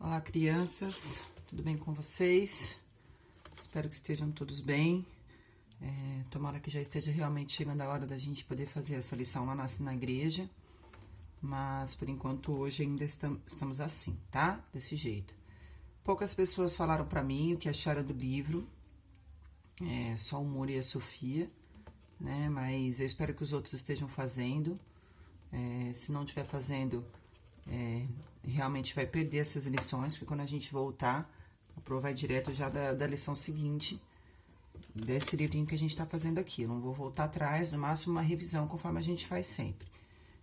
Olá, crianças, tudo bem com vocês? Espero que estejam todos bem. Tomara que já esteja realmente chegando a hora da gente poder fazer essa lição lá na igreja. Mas, por enquanto, hoje ainda estamos assim, tá? Desse jeito. Poucas pessoas falaram pra mim o que acharam do livro. Só o Muri e a Sofia, né? Mas eu espero que os outros estejam fazendo. Se não estiver fazendo, realmente vai perder essas lições, porque quando a gente voltar, a prova vai direto já da lição seguinte, desse livrinho que a gente tá fazendo aqui. Eu não vou voltar atrás, no máximo uma revisão, conforme a gente faz sempre.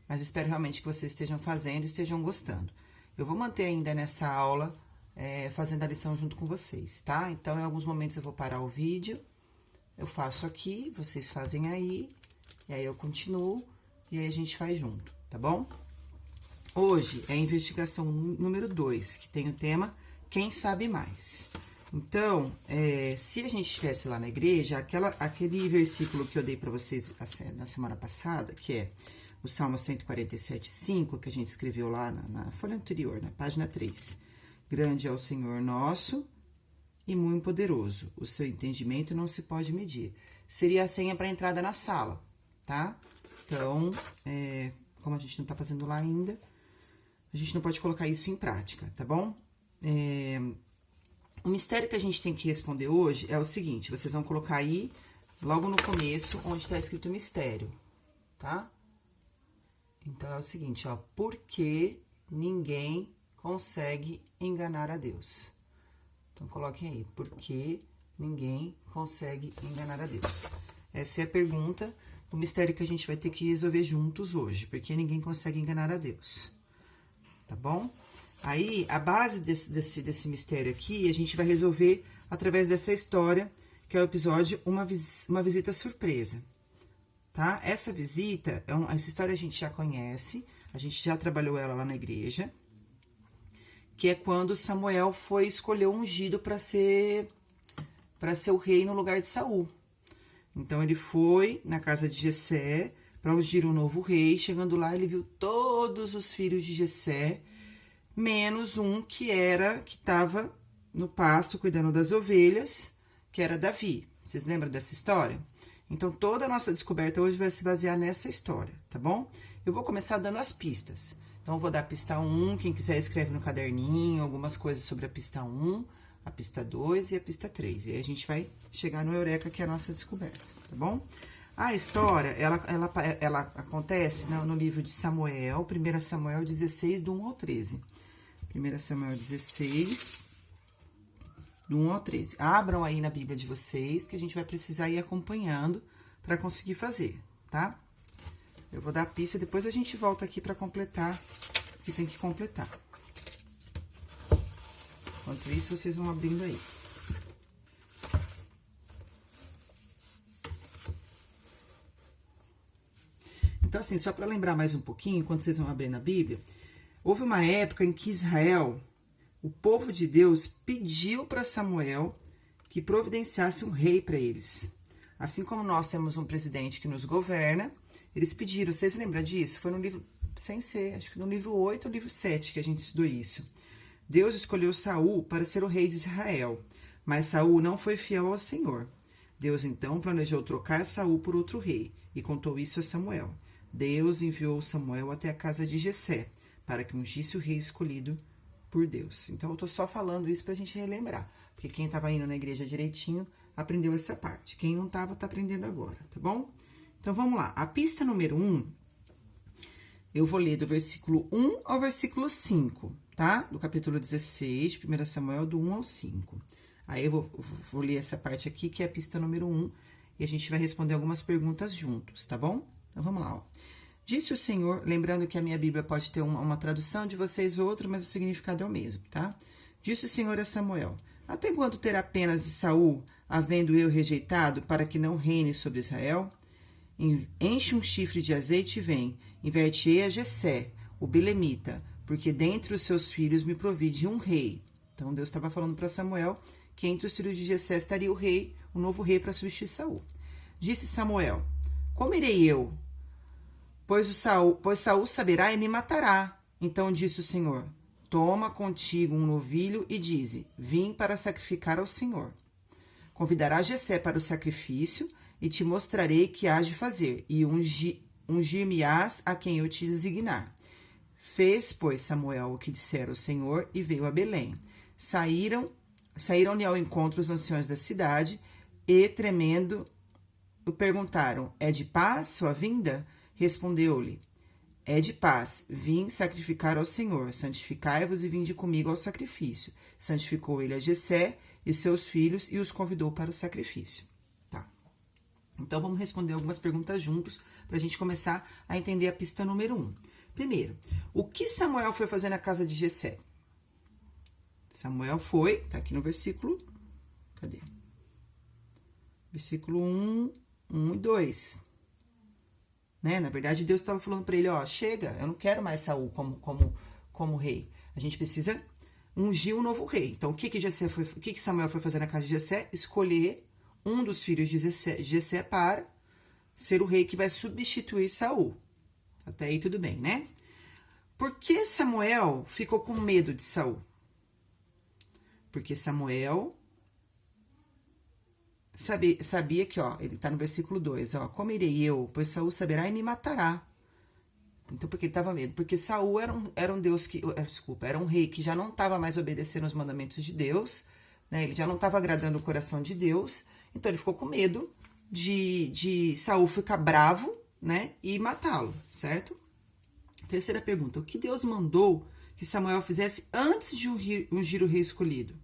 Mas espero realmente que vocês estejam fazendo e estejam gostando. Eu vou manter ainda nessa aula, fazendo a lição junto com vocês, tá? Então, em alguns momentos eu vou parar o vídeo, eu faço aqui, vocês fazem aí, e aí eu continuo, e aí a gente faz junto, tá bom? Hoje é a investigação número 2, que tem o tema Quem Sabe Mais. Então, se a gente estivesse lá na igreja, aquele versículo que eu dei para vocês na semana passada, que é o Salmo 147,5, que a gente escreveu lá na folha anterior, na página 3. Grande é o Senhor nosso e muito poderoso. O seu entendimento não se pode medir. Seria a senha para entrada na sala, tá? Então, como a gente não tá fazendo lá ainda, a gente não pode colocar isso em prática, tá bom? O mistério que a gente tem que responder hoje é o seguinte, vocês vão colocar aí, logo no começo, onde tá escrito mistério, tá? Então, é o seguinte, ó, por que ninguém consegue enganar a Deus? Então, coloquem aí, por que ninguém consegue enganar a Deus? Essa é a pergunta, o mistério que a gente vai ter que resolver juntos hoje, porque ninguém consegue enganar a Deus. Tá bom? Aí, a base desse mistério aqui, a gente vai resolver através dessa história, que é o episódio Uma Visita Surpresa. Tá? Essa visita, essa história a gente já conhece, a gente já trabalhou ela lá na igreja, que é quando Samuel foi escolher o ungido para ser o rei no lugar de Saul. Então, ele foi na casa de Jessé para ungir um novo rei. Chegando lá, ele viu todos os filhos de Jessé, menos um que estava no pasto cuidando das ovelhas, que era Davi. Vocês lembram dessa história? Então, toda a nossa descoberta hoje vai se basear nessa história, tá bom? Eu vou começar dando as pistas. Então, eu vou dar a pista 1, quem quiser escreve no caderninho, algumas coisas sobre a pista 1, a pista 2 e a pista 3. E aí a gente vai chegar no Eureka, que é a nossa descoberta, tá bom? A história, ela acontece no livro de Samuel, 1 Samuel 16, do 1 ao 13. 1 Samuel 16, do 1 ao 13. Abram aí na Bíblia de vocês, que a gente vai precisar ir acompanhando para conseguir fazer, tá? Eu vou dar a pista, depois a gente volta aqui para completar o que tem que completar. Enquanto isso, vocês vão abrindo aí. Então, assim, só para lembrar mais um pouquinho, enquanto vocês vão abrir na Bíblia, houve uma época em que Israel, o povo de Deus, pediu para Samuel que providenciasse um rei para eles. Assim como nós temos um presidente que nos governa, eles pediram, vocês lembram disso? Foi no livro, sem ser, acho que no livro 8 ou livro 7 que a gente estudou isso. Deus escolheu Saul para ser o rei de Israel, mas Saul não foi fiel ao Senhor. Deus então planejou trocar Saul por outro rei e contou isso a Samuel. Deus enviou Samuel até a casa de Jessé, para que ungisse o rei escolhido por Deus. Então, eu tô só falando isso pra gente relembrar, porque quem tava indo na igreja direitinho, aprendeu essa parte. Quem não tava, tá aprendendo agora, tá bom? Então, vamos lá. A pista número 1, eu vou ler do versículo 1 ao versículo 5, tá? Do capítulo 16, de 1 Samuel, do 1 ao 5. Aí, eu vou ler essa parte aqui, que é a pista número 1, e a gente vai responder algumas perguntas juntos, tá bom? Então, vamos lá, ó. Disse o Senhor, lembrando que a minha Bíblia pode ter uma tradução de vocês outra, mas o significado é o mesmo, tá? Disse o Senhor a Samuel, até quando terá penas de Saul, havendo eu rejeitado, para que não reine sobre Israel? Enche um chifre de azeite e vem, inverte-ei a Jessé, o Belemita, porque dentre os seus filhos me provide um rei. Então, Deus estava falando para Samuel que entre os filhos de Jessé estaria o rei, o novo rei para substituir Saul. Disse Samuel, como irei eu? Pois Saul saberá e me matará. Então disse o Senhor, toma contigo um novilho e dize: vim para sacrificar ao Senhor. Convidarás Jessé para o sacrifício e te mostrarei que hás de fazer, e ungir-me-ás a quem eu te designar. Fez, pois, Samuel o que dissera o Senhor e veio a Belém. Saíram-lhe ao encontro os anciões da cidade e, tremendo, o perguntaram: é de paz sua vinda? Respondeu-lhe: é de paz, vim sacrificar ao Senhor. Santificai-vos e vinde comigo ao sacrifício. Santificou ele a Jessé e seus filhos e os convidou para o sacrifício. Tá. Então, vamos responder algumas perguntas juntos para a gente começar a entender a pista número 1. Primeiro, o que Samuel foi fazer na casa de Jessé? Samuel foi, tá aqui no versículo, cadê? Versículo 1 e 2. Né? Na verdade, Deus estava falando para ele, ó, chega, eu não quero mais Saul como rei. A gente precisa ungir um novo rei. Então, o que Samuel foi fazer na casa de Jessé? Escolher um dos filhos de Jessé para ser o rei que vai substituir Saul. Até aí tudo bem, né? Por que Samuel ficou com medo de Saul? Porque Samuel sabia que, ó, ele tá no versículo 2, ó, como irei eu, pois Saul saberá e me matará. Então, porque ele tava medo? Porque Saul era um Deus que, era um rei que já não estava mais obedecendo os mandamentos de Deus, né? Ele já não estava agradando o coração de Deus, então ele ficou com medo de Saul ficar bravo, né, e matá-lo, certo? Terceira pergunta, o que Deus mandou que Samuel fizesse antes de ungir o rei escolhido?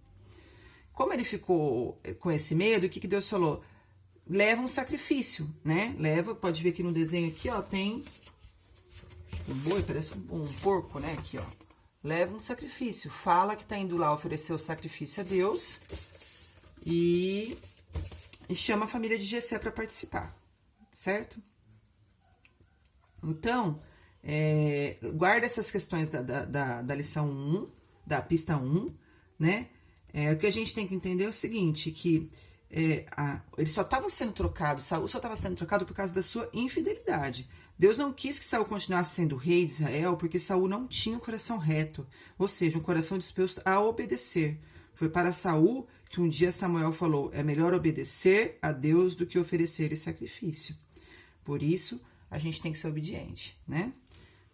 Como ele ficou com esse medo, o que Deus falou? Leva um sacrifício, né? Pode ver aqui no desenho aqui, ó, tem um boi, parece um porco, né? Aqui, ó. Leva um sacrifício. Fala que tá indo lá oferecer o sacrifício a Deus e chama a família de Jessé para participar, certo? Então, guarda essas questões da lição 1, da pista 1, né? O que a gente tem que entender é o seguinte, que ele só estava sendo trocado, Saul só estava sendo trocado por causa da sua infidelidade. Deus não quis que Saul continuasse sendo rei de Israel, porque Saul não tinha um coração reto, ou seja, um coração disposto a obedecer. Foi para Saul que um dia Samuel falou, é melhor obedecer a Deus do que oferecer sacrifício. Por isso, a gente tem que ser obediente, né?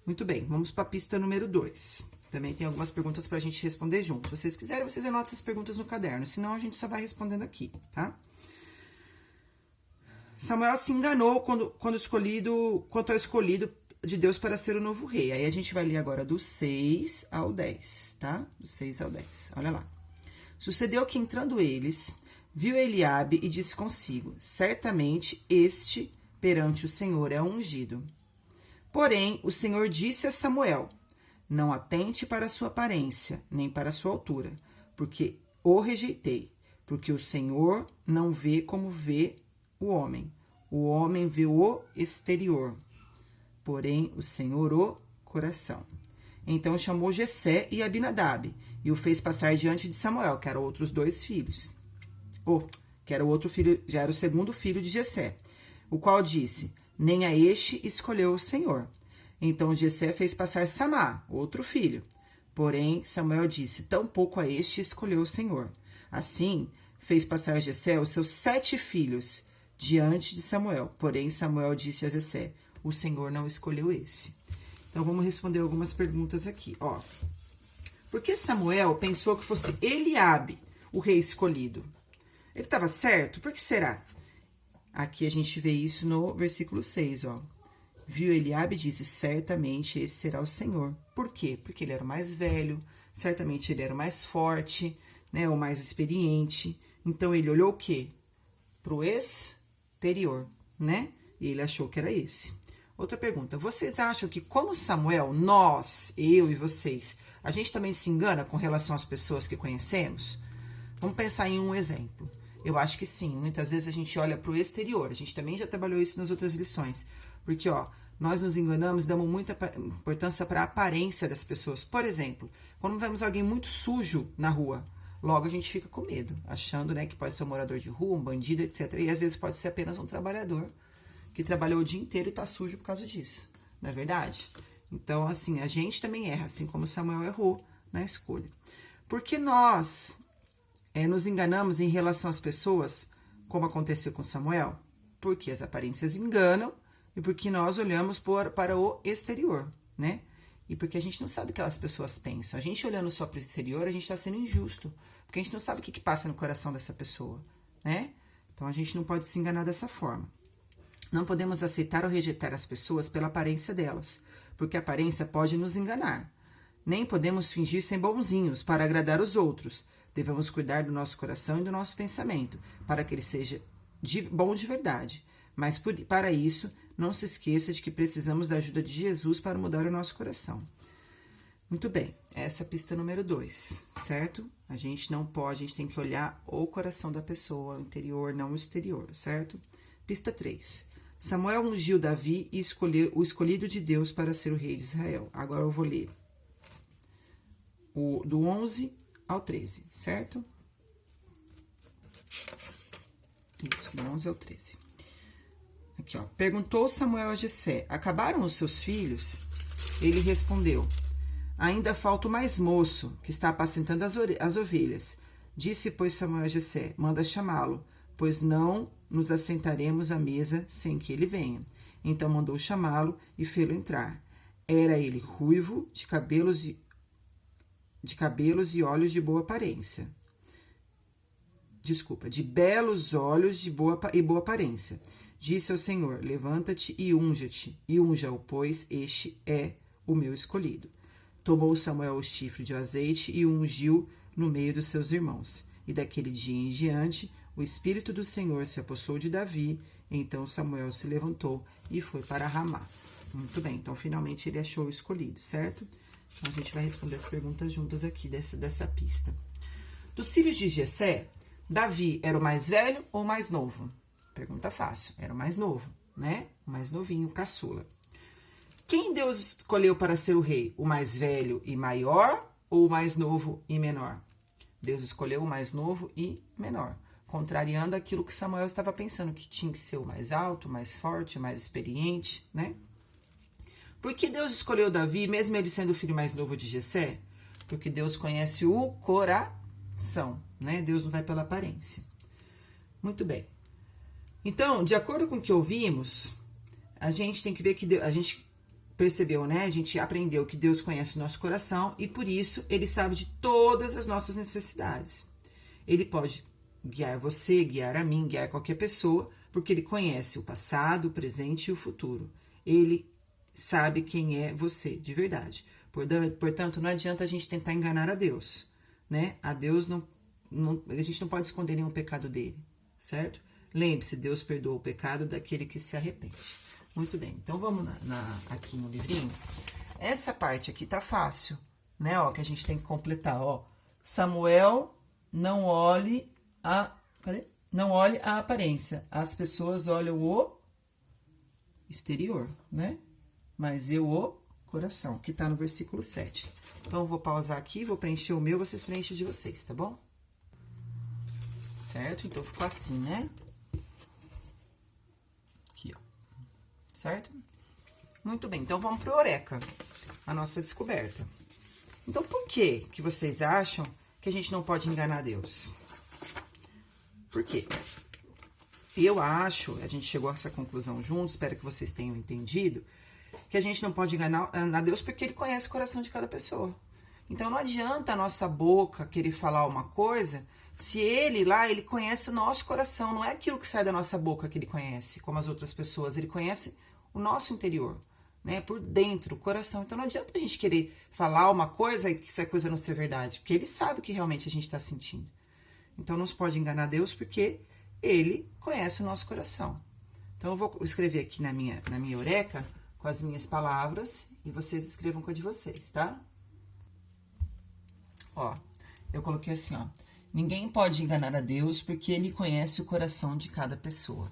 Muito bem, vamos para a pista número 2. Também tem algumas perguntas para a gente responder junto. Se vocês quiserem, vocês anotam essas perguntas no caderno, senão a gente só vai respondendo aqui, tá? Samuel se enganou quanto ao escolhido de Deus para ser o novo rei. Aí a gente vai ler agora do 6 ao 10, tá? Do 6 ao 10, olha lá. Sucedeu que entrando eles, viu Eliabe e disse consigo, certamente este perante o Senhor é ungido. Porém, o Senhor disse a Samuel, não atente para a sua aparência, nem para a sua altura, porque o rejeitei, porque o Senhor não vê como vê o homem vê o exterior, porém o Senhor o coração. Então chamou Jessé e Abinadab, e o fez passar diante de Samuel, que eram outros 2 filhos. Que era o outro filho, já era o segundo filho de Jessé, o qual disse, nem a este escolheu o Senhor. Então Jessé fez passar Samá, outro filho. Porém, Samuel disse, tampouco a este escolheu o Senhor. Assim, fez passar Jessé os seus 7 filhos diante de Samuel. Porém, Samuel disse a Jessé, o Senhor não escolheu esse. Então, vamos responder algumas perguntas aqui. Ó, por que Samuel pensou que fosse Eliabe o rei escolhido? Ele estava certo? Por que será? Aqui a gente vê isso no versículo 6, ó. Viu Eliabe e disse, certamente esse será o Senhor. Por quê? Porque ele era o mais velho, certamente ele era o mais forte, né, o mais experiente. Então, ele olhou o quê? Pro exterior, né? E ele achou que era esse. Outra pergunta, vocês acham que como Samuel, nós, eu e vocês, a gente também se engana com relação às pessoas que conhecemos? Vamos pensar em um exemplo. Eu acho que sim, muitas vezes a gente olha pro exterior, a gente também já trabalhou isso nas outras lições. Porque, ó, nós nos enganamos, damos muita importância para a aparência das pessoas. Por exemplo, quando vemos alguém muito sujo na rua, logo a gente fica com medo, achando, né, que pode ser um morador de rua, um bandido, etc. E às vezes pode ser apenas um trabalhador que trabalhou o dia inteiro e está sujo por causa disso. Não é verdade? Então, assim, a gente também erra, assim como Samuel errou na escolha. Porque nós nos enganamos em relação às pessoas, como aconteceu com Samuel? Porque as aparências enganam e porque nós olhamos para o exterior, né? E porque a gente não sabe o que aquelas pessoas pensam. A gente olhando só para o exterior, a gente está sendo injusto. Porque a gente não sabe o que passa no coração dessa pessoa, né? Então, a gente não pode se enganar dessa forma. Não podemos aceitar ou rejeitar as pessoas pela aparência delas, porque a aparência pode nos enganar. Nem podemos fingir ser bonzinhos para agradar os outros. Devemos cuidar do nosso coração e do nosso pensamento, para que ele seja bom de verdade. Mas para isso, não se esqueça de que precisamos da ajuda de Jesus para mudar o nosso coração. Muito bem, essa é a pista número 2, certo? A gente não pode, a gente tem que olhar o coração da pessoa, o interior, não o exterior, certo? Pista 3. Samuel ungiu Davi e escolheu o escolhido de Deus para ser o rei de Israel. Agora eu vou ler do 11 ao 13, certo? Isso, do 11 ao 13. Aqui, ó. Perguntou Samuel a Jessé: acabaram os seus filhos? Ele respondeu: ainda falta o mais moço, que está apacentando as ovelhas. Disse, pois, Samuel a Jessé: manda chamá-lo, pois não nos assentaremos à mesa sem que ele venha. Então mandou chamá-lo e fê-lo entrar. Era ele ruivo, de cabelos e olhos de boa aparência. De belos olhos de boa aparência. Disse ao Senhor: levanta-te e unja-o, pois este é o meu escolhido. Tomou Samuel o chifre de azeite e o ungiu no meio dos seus irmãos. E daquele dia em diante, o Espírito do Senhor se apossou de Davi. Então Samuel se levantou e foi para Ramá. Muito bem, então finalmente ele achou o escolhido, certo? Então a gente vai responder as perguntas juntas aqui dessa pista. Dos filhos de Jessé, Davi era o mais velho ou o mais novo? Pergunta fácil, era o mais novo, né? O mais novinho, o caçula. Quem Deus escolheu para ser o rei? O mais velho e maior ou o mais novo e menor? Deus escolheu o mais novo e menor, contrariando aquilo que Samuel estava pensando, que tinha que ser o mais alto, mais forte, mais experiente, né? Por que Deus escolheu Davi, mesmo ele sendo o filho mais novo de Jessé? Porque Deus conhece o coração, né? Deus não vai pela aparência. Muito bem. Então, de acordo com o que ouvimos, a gente tem que ver que a gente percebeu, né? A gente aprendeu que Deus conhece o nosso coração e por isso ele sabe de todas as nossas necessidades. Ele pode guiar você, guiar a mim, guiar qualquer pessoa, porque ele conhece o passado, o presente e o futuro. Ele sabe quem é você de verdade. Portanto, não adianta a gente tentar enganar a Deus, né? A Deus a gente não pode esconder nenhum pecado dele, certo? Lembre-se, Deus perdoa o pecado daquele que se arrepende. Muito bem, então vamos aqui no livrinho. Essa parte aqui tá fácil, né? Ó, que a gente tem que completar, ó. Samuel, não olhe não olhe a aparência. As pessoas olham o exterior, né? Mas eu o coração, que tá no versículo 7. Então, eu vou pausar aqui, vou preencher o meu, vocês preenchem o de vocês, tá bom? Certo? Então, ficou assim, né? Aqui, ó. Certo? Muito bem, então vamos pro Eureka, a nossa descoberta. Então, por que vocês acham que a gente não pode enganar Deus? Por quê? Eu acho, a gente chegou a essa conclusão juntos, espero que vocês tenham entendido, que a gente não pode enganar a Deus porque ele conhece o coração de cada pessoa. Então, não adianta a nossa boca querer falar uma coisa se ele conhece o nosso coração. Não é aquilo que sai da nossa boca que ele conhece, como as outras pessoas. Ele conhece o nosso interior, né? Por dentro, o coração. Então, não adianta a gente querer falar uma coisa e que essa coisa não ser verdade, porque ele sabe o que realmente a gente está sentindo. Então, não se pode enganar Deus porque ele conhece o nosso coração. Então, eu vou escrever aqui na minha Eureka com as minhas palavras e vocês escrevam com a de vocês, tá? Ó, eu coloquei assim, ó. Ninguém pode enganar a Deus porque ele conhece o coração de cada pessoa.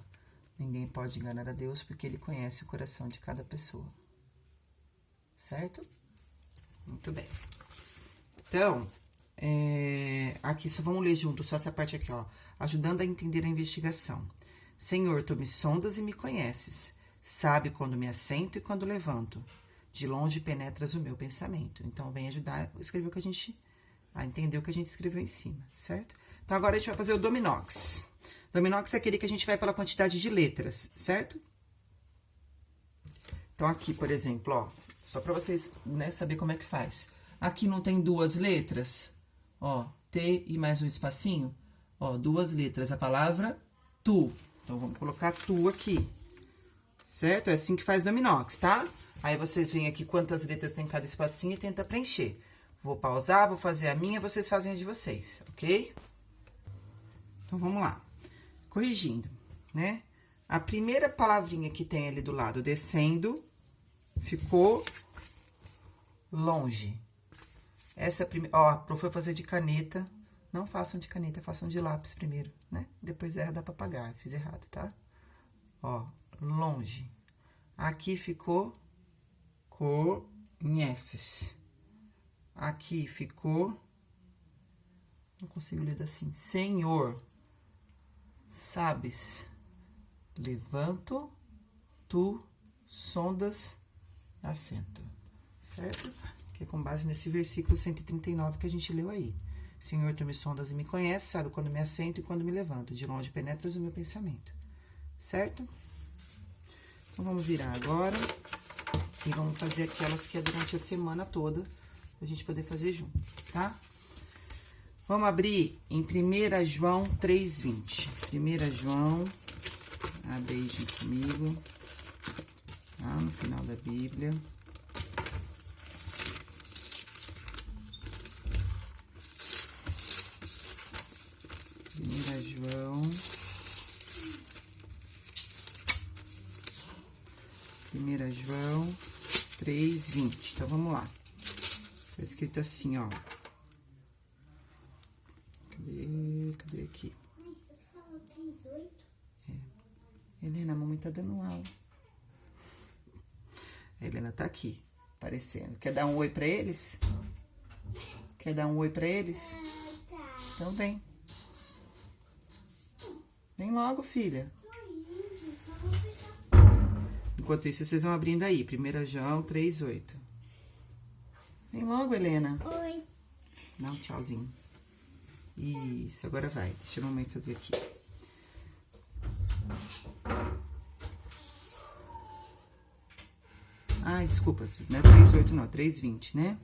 Ninguém pode enganar a Deus porque ele conhece o coração de cada pessoa. Certo? Muito bem. Então, aqui só vamos ler junto, só essa parte aqui, ó. Ajudando a entender a investigação. Senhor, tu me sondas e me conheces. Sabe quando me assento e quando levanto. De longe penetras o meu pensamento. Então, vem ajudar a escrever o que a gente... a entender o que a gente escreveu em cima, certo? Então, agora a gente vai fazer o Dominox. Dominox é aquele que a gente vai pela quantidade de letras, certo? Então, aqui, por exemplo, ó, só pra vocês, né, saber como é que faz. Aqui não tem duas letras, ó, T e mais um espacinho, ó, duas letras, a palavra tu. Então, vamos colocar tu aqui, certo? É assim que faz Dominox, tá? Aí, vocês veem aqui quantas letras tem em cada espacinho e tenta preencher. Vou pausar, vou fazer a minha, vocês fazem a de vocês, ok? Então, vamos lá. Corrigindo, né? A primeira palavrinha que tem ali do lado, descendo, ficou longe. Essa primeira... Ó, a prof vai fazer de caneta. Não façam de caneta, façam de lápis primeiro, né? Depois erra, dá pra apagar. Fiz errado, tá? Ó, longe. Aqui ficou conheces. Aqui ficou... Não consigo ler assim. Senhor, sabes... Levanto, tu sondas assento, certo? Que é com base nesse versículo 139 que a gente leu aí. Senhor, tu me sondas e me conheces, sabe quando me assento e quando me levanto. De longe penetras o meu pensamento, certo? Então, vamos virar agora e vamos fazer aquelas que é durante a semana toda, pra gente poder fazer junto, tá? Vamos abrir em 1 João 3:20. 1 João... Abre aí junto comigo, lá no final da Bíblia. Primeira João. 1 João 3:20. Então, vamos lá. Tá escrito assim, ó. Cadê aqui? Helena, a mamãe tá dando aula. A Helena tá aqui, aparecendo. Quer dar um oi pra eles? Quer dar um oi pra eles? Tá. Então vem. Vem logo, filha. Enquanto isso, vocês vão abrindo aí. 1 João 3:8. Vem logo, Helena. Oi. Dá um tchauzinho. Isso, agora vai. Deixa a mamãe fazer aqui. Ai, desculpa, não é 3:8 não, 3:20, né?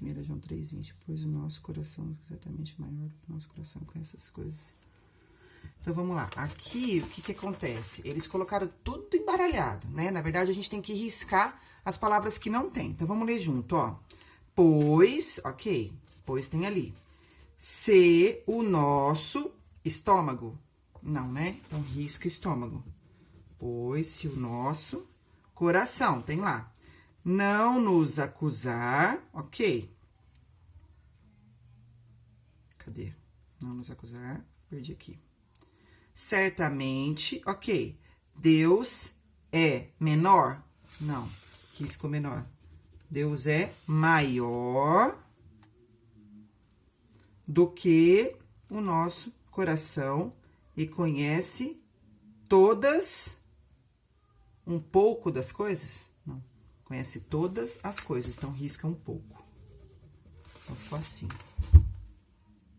1 João 3:20, pois o nosso coração é certamente maior do que o nosso coração com essas coisas. Então, vamos lá. Aqui, o que que acontece? Eles colocaram tudo embaralhado, né? Na verdade, a gente tem que riscar as palavras que não tem. Então, vamos ler junto, ó. Pois, ok, pois tem ali. Se o nosso estômago. Não, né? Então, risca estômago. Pois se o nosso coração, tem lá. Não nos acusar, ok. Cadê? Não nos acusar, perdi aqui. Certamente, ok. Deus é menor? Não, risco menor. Deus é maior do que o nosso coração e conhece todas, um pouco das coisas? Não, conhece todas as coisas, então risca um pouco. Então, ficou assim,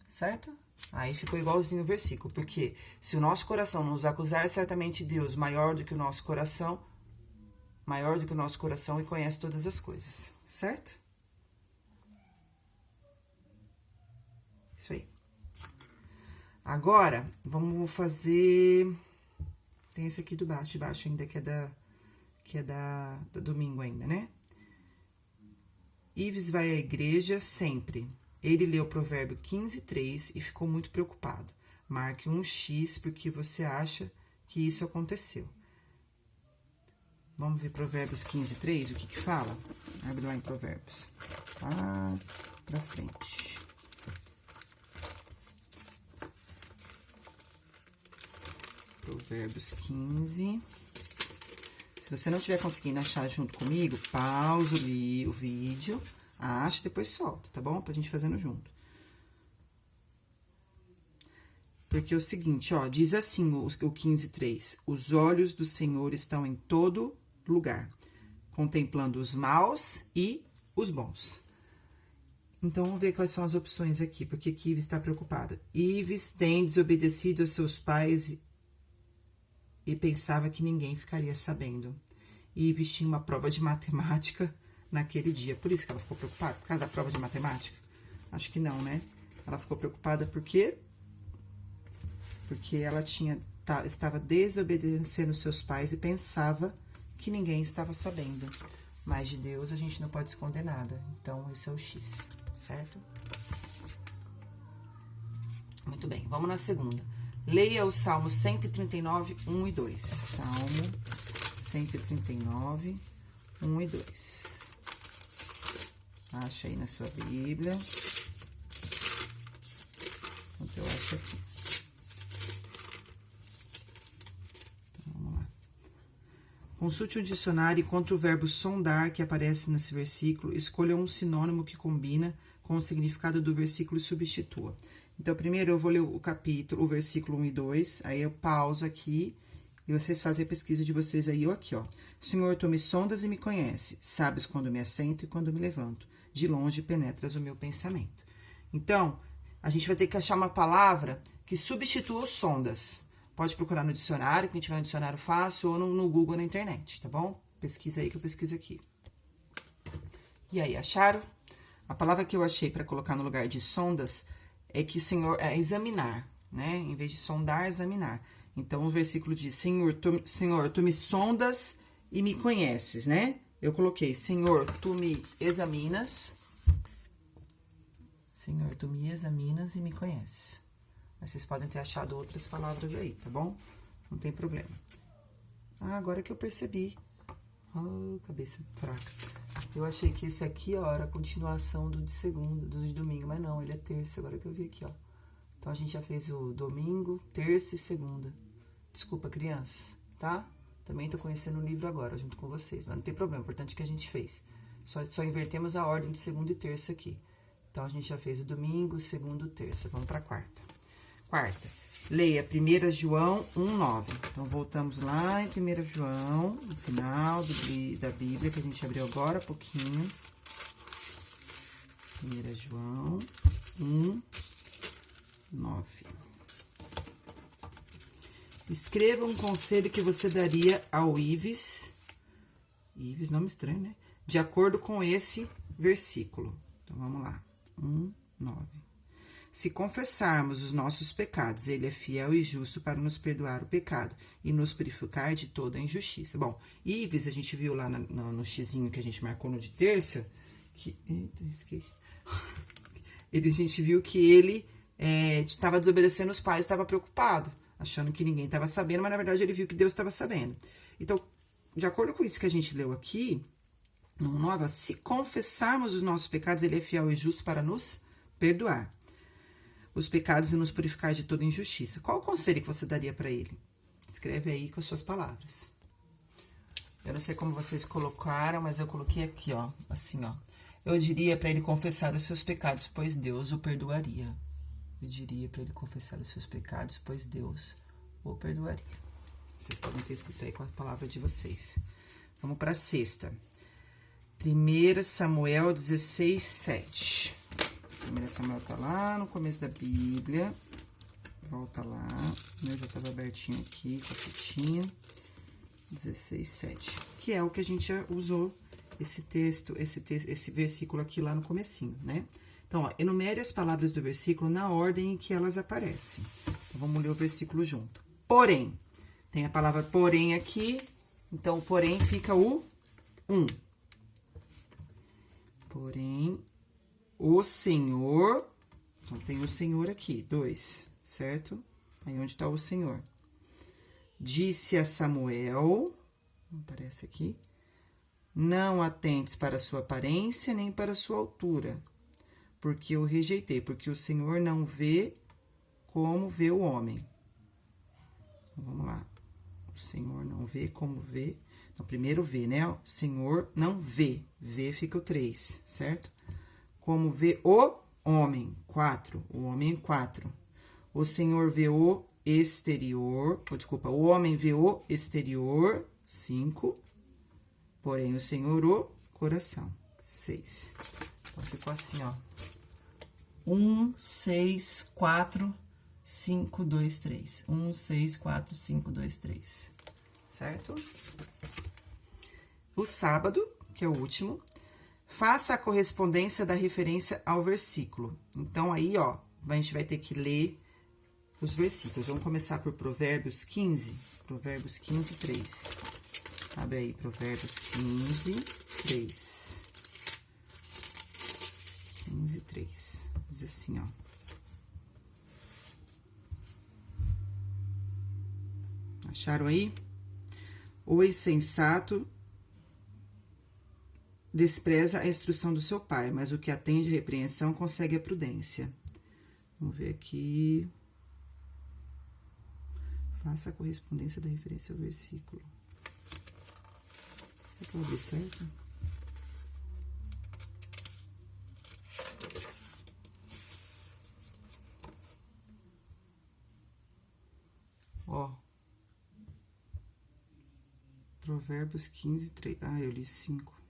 certo? Aí ficou igualzinho o versículo, porque se o nosso coração nos acusar, certamente Deus, maior do que o nosso coração e conhece todas as coisas, certo? Isso aí. Agora, vamos fazer... Tem esse aqui de baixo ainda, que é da domingo ainda, né? Ives vai à igreja sempre. Ele leu o provérbio 15:3 e ficou muito preocupado. Marque um X porque você acha que isso aconteceu. Vamos ver Provérbios 15:3, o que que fala? Abre lá em Provérbios. Lá pra frente. Provérbios 15. Se você não estiver conseguindo achar junto comigo, pausa o vídeo, acha e depois solta, tá bom? Pra gente fazendo junto. Porque é o seguinte, ó, diz assim o 15:3. Os olhos do Senhor estão em todo lugar, contemplando os maus e os bons. Então, vamos ver quais são as opções aqui, porque que Ives está preocupada. Ives tem desobedecido aos seus pais e pensava que ninguém ficaria sabendo. Ives tinha uma prova de matemática naquele dia. Por isso que ela ficou preocupada? Por causa da prova de matemática? Acho que não, né? Ela ficou preocupada por quê? Porque ela estava desobedecendo seus pais e pensava que ninguém estava sabendo. Mas de Deus a gente não pode esconder nada. Então, esse é o X, certo? Muito bem, vamos na segunda. Leia o Salmo 139, 1 e 2. Salmo 139, 1 e 2. Acha aí na sua Bíblia. Onde eu acho aqui. Então, vamos lá. Consulte um dicionário e encontre o verbo sondar que aparece nesse versículo. Escolha um sinônimo que combina com o significado do versículo e substitua. Então, primeiro eu vou ler o capítulo, o versículo 1 e 2. Aí eu pauso aqui e vocês fazem a pesquisa de vocês aí ou aqui, ó. Senhor, tu me sondas e me conheces. Sabes quando me assento e quando me levanto. De longe penetras o meu pensamento. Então, a gente vai ter que achar uma palavra que substitua os sondas. Pode procurar no dicionário, quem tiver um dicionário fácil, ou no Google, na internet, tá bom? Pesquisa aí que eu pesquiso aqui. E aí, acharam? A palavra que eu achei para colocar no lugar de sondas é que o Senhor é examinar, né? Em vez de sondar, examinar. Então, o versículo diz, Senhor, tu me sondas e me conheces, né? Eu coloquei, Senhor, tu me examinas. Senhor, tu me examinas e me conheces. Mas vocês podem ter achado outras palavras aí, tá bom? Não tem problema. Ah, agora que eu percebi. Oh, cabeça fraca. Eu achei que esse aqui, ó, era a continuação do de segunda, do de domingo. Mas não, ele é terça, agora que eu vi aqui, ó. Então, a gente já fez o domingo, terça e segunda. Desculpa, crianças, tá? Também tô conhecendo o livro agora, junto com vocês. Mas não tem problema, o importante é que a gente fez. Só invertemos a ordem de segunda e terça aqui. Então, a gente já fez o domingo, segundo, terça. Vamos pra quarta. Quarta. Leia 1 João 1,9. Então, voltamos lá em 1 João, no final da Bíblia, que a gente abriu agora há pouquinho. 1 João 1,9. Escreva um conselho que você daria ao Ives. Ives, nome estranho, né? De acordo com esse versículo. Então, vamos lá. 1,9. Se confessarmos os nossos pecados, ele é fiel e justo para nos perdoar o pecado e nos purificar de toda a injustiça. Bom, Ives, a gente viu lá no xizinho que a gente marcou no de terça, que... Eita, esqueci. A gente viu que ele estava desobedecendo os pais, estava preocupado, achando que ninguém estava sabendo, mas na verdade ele viu que Deus estava sabendo. Então, de acordo com isso que a gente leu aqui, no 9, se confessarmos os nossos pecados, ele é fiel e justo para nos perdoar os pecados e nos purificar de toda injustiça. Qual o conselho que você daria para ele? Escreve aí com as suas palavras. Eu não sei como vocês colocaram, mas eu coloquei aqui, ó, assim, ó. Eu diria para ele confessar os seus pecados, pois Deus o perdoaria. Eu diria para ele confessar os seus pecados, pois Deus o perdoaria. Vocês podem ter escrito aí com a palavra de vocês. Vamos para a sexta. 1 Samuel 16, 7. 1 Samuel tá lá no começo da Bíblia. Volta lá. O meu já estava abertinho aqui, com a fitinha. 16, 7. Que é o que a gente já usou esse versículo aqui lá no comecinho, né? Então, ó, enumere as palavras do versículo na ordem em que elas aparecem. Então, vamos ler o versículo junto. Porém, tem a palavra porém aqui. Então, porém fica o 1. Porém, o Senhor, então tem o Senhor aqui, 2, certo? Aí onde está o Senhor? Disse a Samuel, aparece aqui, não atentes para a sua aparência nem para a sua altura, porque eu rejeitei, porque o Senhor não vê como vê o homem. Então, vamos lá. O Senhor não vê como vê. Então, primeiro vê, né? O Senhor não vê. Vê fica o 3, certo? Como vê o homem, 4. O homem, 4. O Senhor vê o exterior. O homem vê o exterior, 5. porém o Senhor o coração. 6. Então, ficou assim, ó. 1, 6, 4, 5, 2, 3. 1, 6, 4, 5, 2, 3. Certo? O sábado, que é o último, faça a correspondência da referência ao versículo. Então, aí, ó, a gente vai ter que ler os versículos. Vamos começar por Provérbios 15. Provérbios 15, 3. Abre aí, Provérbios 15, 3. 15, 3. Diz assim, ó. Acharam aí? O insensato despreza a instrução do seu pai, mas o que atende à repreensão consegue a prudência. Vamos ver aqui. Faça a correspondência da referência ao versículo. Será que eu abri certo? Ó. Provérbios 15, 3. Ah, eu li 5.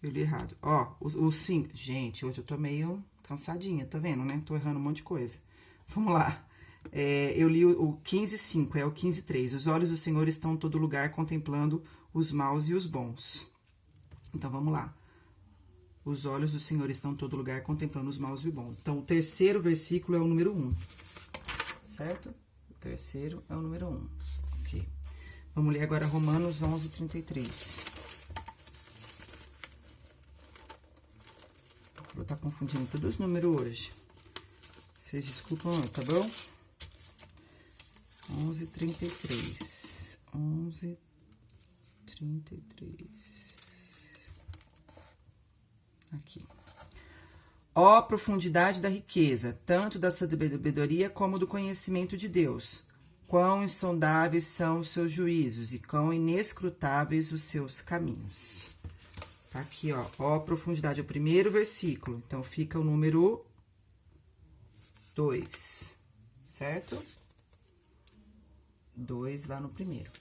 Eu li errado. Ó, o 5. Gente, hoje eu tô meio cansadinha, tá vendo, né? Tô errando um monte de coisa. Vamos lá. Eu li o 15, 5, é o 15, 3. Os olhos do Senhor estão em todo lugar, contemplando os maus e os bons. Então, vamos lá. Os olhos do Senhor estão em todo lugar, contemplando os maus e os bons. Então, o terceiro versículo é o número 1. Certo? O terceiro é o número 1. Ok. Vamos ler agora Romanos 11, 33. Vou estar confundindo todos os números hoje. Vocês desculpam, tá bom? 11, 33. 11, 33. Aqui. Ó profundidade da riqueza, tanto da sabedoria como do conhecimento de Deus. Quão insondáveis são os seus juízos e quão inescrutáveis os seus caminhos. Tá aqui, ó. Ó profundidade, é o primeiro versículo. Então, fica o número 2, certo? 2 lá no primeiro.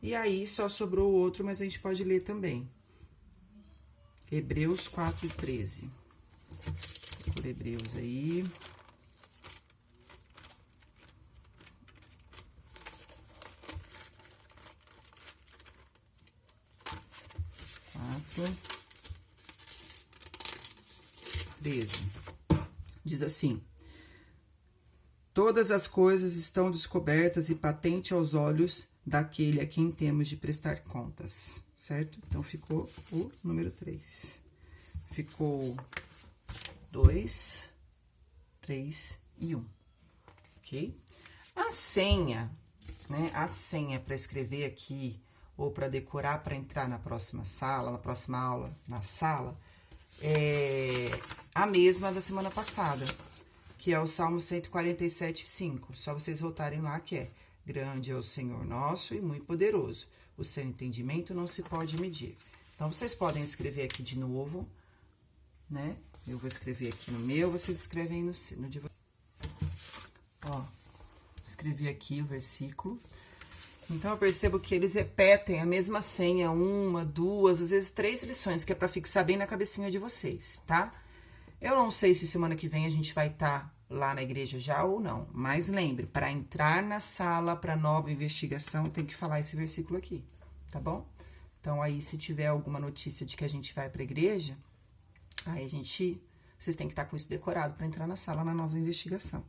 E aí, só sobrou o outro, mas a gente pode ler também. Hebreus 4, 13. Por Hebreus aí. Quatro. 13. Diz assim: todas as coisas estão descobertas e patente aos olhos daquele a quem temos de prestar contas, certo? Então, ficou o número 3. Ficou 2, 3 e 1, ok? A senha, né? A senha para escrever aqui ou para decorar para entrar na próxima sala, na próxima aula, na sala, é a mesma da semana passada, que é o Salmo 147, 5. Só vocês voltarem lá, que é: grande é o Senhor nosso e muito poderoso. O seu entendimento não se pode medir. Então, vocês podem escrever aqui de novo, né? Eu vou escrever aqui no meu, vocês escrevem no de vocês. Ó, escrevi aqui o versículo. Então, eu percebo que eles repetem a mesma senha 1, 2, às vezes 3 lições, que é para fixar bem na cabecinha de vocês, tá? Eu não sei se semana que vem a gente vai estar lá na igreja já ou não, mas lembre, para entrar na sala para nova investigação, tem que falar esse versículo aqui, tá bom? Então, aí, se tiver alguma notícia de que a gente vai para a igreja, aí vocês têm que estar com isso decorado para entrar na sala na nova investigação,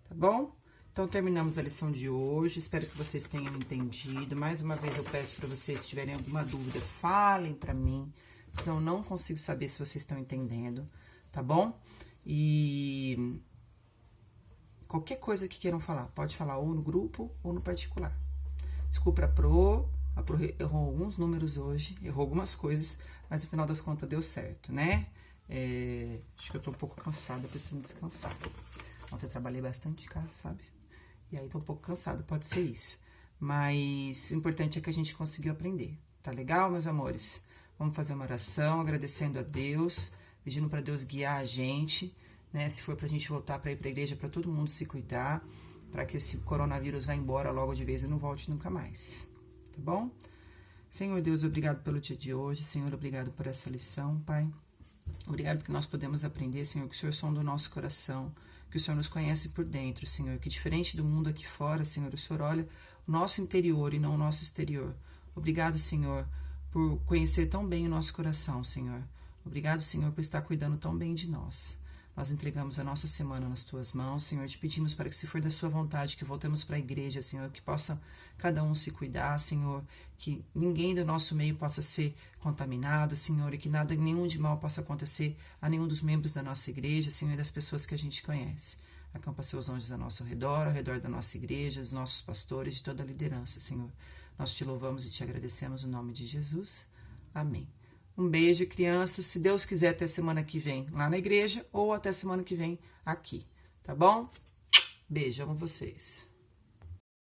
tá bom? Então, terminamos a lição de hoje, espero que vocês tenham entendido. Mais uma vez, eu peço para vocês, se tiverem alguma dúvida, falem para mim, senão eu não consigo saber se vocês estão entendendo, tá bom? E qualquer coisa que queiram falar, pode falar ou no grupo ou no particular. Desculpa a Pro errou alguns números hoje, errou algumas coisas, mas no final das contas deu certo, né? Acho que eu tô um pouco cansada, preciso descansar. Ontem eu trabalhei bastante de casa, sabe? E aí tô um pouco cansada, pode ser isso. Mas o importante é que a gente conseguiu aprender, tá legal, meus amores? Vamos fazer uma oração, agradecendo a Deus, pedindo para Deus guiar a gente, né? Se for pra gente voltar para ir pra igreja, para todo mundo se cuidar, para que esse coronavírus vá embora logo de vez e não volte nunca mais, tá bom? Senhor Deus, obrigado pelo dia de hoje. Senhor, obrigado por essa lição, Pai. Obrigado porque nós podemos aprender, Senhor, que o Senhor sonda o nosso coração, que o Senhor nos conhece por dentro, Senhor, que diferente do mundo aqui fora, Senhor, o Senhor olha o nosso interior e não o nosso exterior. Obrigado, Senhor, por conhecer tão bem o nosso coração, Senhor. Obrigado, Senhor, por estar cuidando tão bem de nós. Nós entregamos a nossa semana nas Tuas mãos, Senhor, te pedimos para que, se for da Sua vontade, que voltemos para a igreja, Senhor, que possa cada um se cuidar, Senhor, que ninguém do nosso meio possa ser contaminado, Senhor, e que nada, nenhum de mal possa acontecer a nenhum dos membros da nossa igreja, Senhor, e das pessoas que a gente conhece. Acampa Seus anjos ao nosso redor, ao redor da nossa igreja, dos nossos pastores, de toda a liderança, Senhor. Nós te louvamos e te agradecemos no nome de Jesus. Amém. Um beijo, crianças. Se Deus quiser, até semana que vem lá na igreja ou até semana que vem aqui, tá bom? Beijo, amo vocês.